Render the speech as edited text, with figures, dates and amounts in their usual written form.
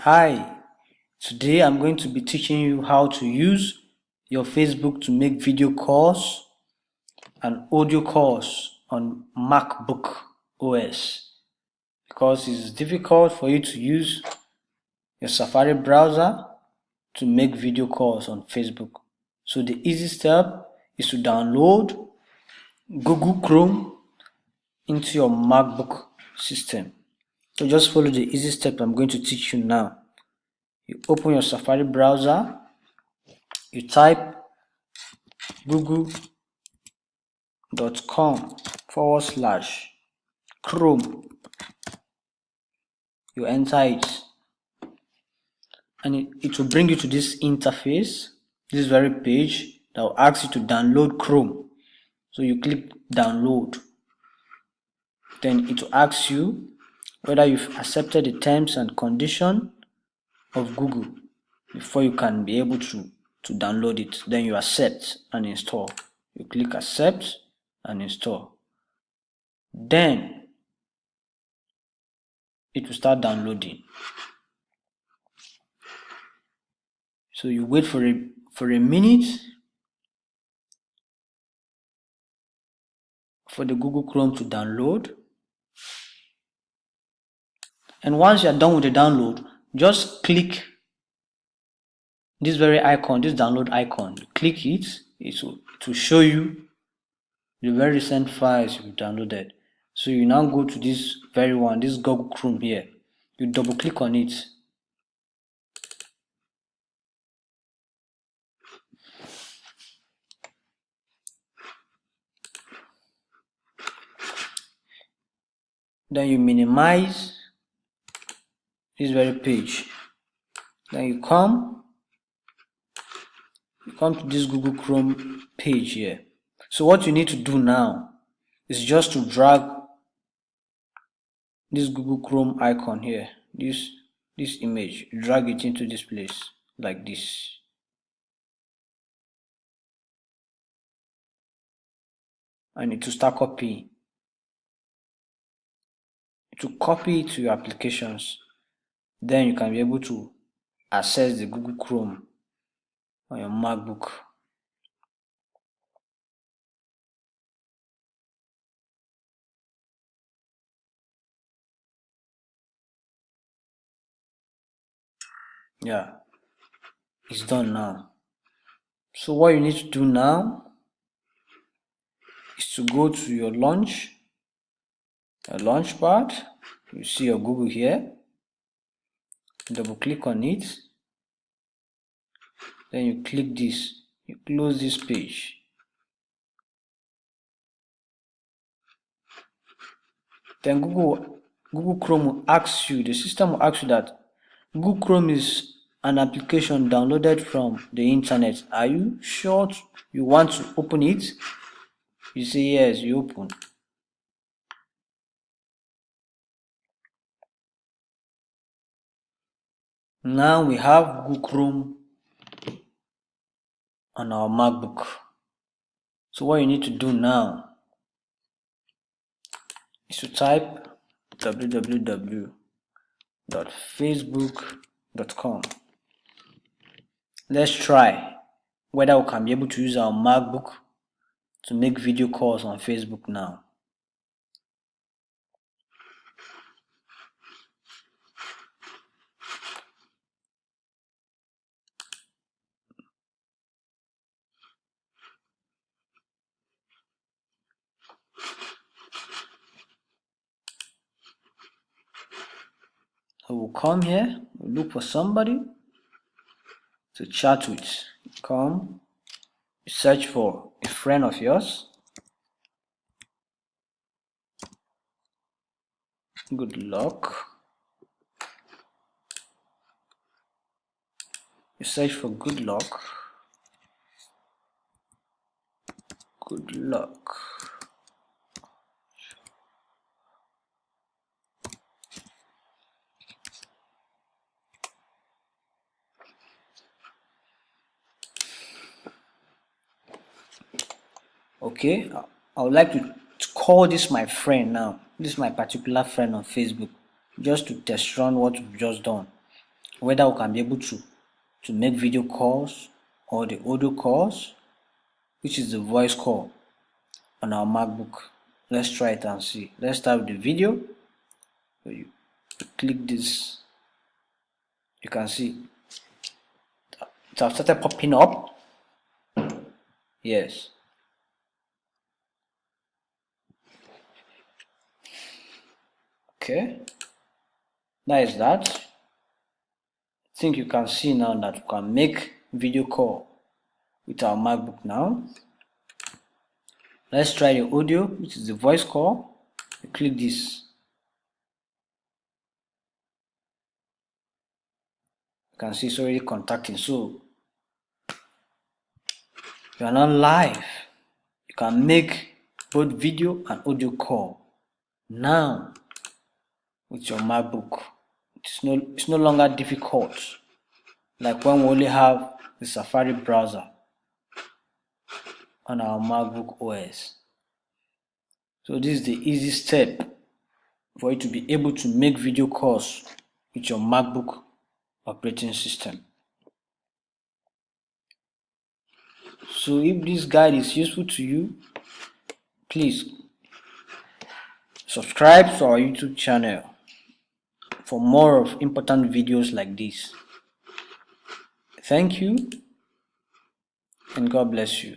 Hi, today I'm going to be teaching you how to use your Facebook to make video calls and audio calls on MacBook OS because it's difficult for you to use your Safari browser to make video calls on Facebook. So the easy step is to download Google Chrome into your MacBook system. So just follow the easy step I'm going to teach you now. You open your Safari browser, you type google.com/Chrome, you enter it, and it will bring you to this interface, this very page that will ask you to download Chrome. So you click download, then it will ask you whether you've accepted the terms and conditions of Google before you can be able to download it. Then you accept and install. You click accept and install. Then it will start downloading. So you wait for a minute for the Google Chrome to download. And once you are done with the download, just click this very icon, this download icon. Click it, it will show you the very recent files you downloaded. So you now go to this very one, this Google Chrome here. You double click on it. Then you minimize this very page. Then you come to this Google Chrome page here. So what you need to do now is just to drag this Google Chrome icon here, this image, drag it into this place like this. And it will start copying. It will copy to your applications. Then you can be able to access the Google Chrome on your MacBook. Yeah, it's done now. So what you need to do now is to go to your launchpad. You see your Google here. Double click on it. Then you click this. You close this page. Then Google Chrome will ask you, the system will ask you that Google Chrome is an application downloaded from the internet. Are you sure you want to open it? You say yes, you open. Now we have Google Chrome on our MacBook. So what you need to do now is to type www.facebook.com. Let's try whether we can be able to use our MacBook to make video calls on Facebook now. So we'll come here, we'll look for somebody to chat with. Come, search for a friend of yours. Good luck. You search for good luck. Good luck. Okay, I would like to call this my friend now. This is my particular friend on Facebook, just to test run what we've just done. whether we can be able to make video calls or the audio calls, which is the voice call on our MacBook. Let's try it and see. Let's start with the video. So you click this, you can see it has started popping up. Yes. Okay. That is that. I think you can see now that we can make video call with our MacBook now. Let's try the audio, which is the voice call. You click this. You can see it's already contacting. So you are now live. You can make both video and audio call now with your MacBook. It's no longer difficult like when we only have the Safari browser on our MacBook OS. So this is the easy step for you to be able to make video calls with your MacBook operating system. So if this guide is useful to you, please subscribe to our YouTube channel for more of important videos like this. Thank you and God bless you.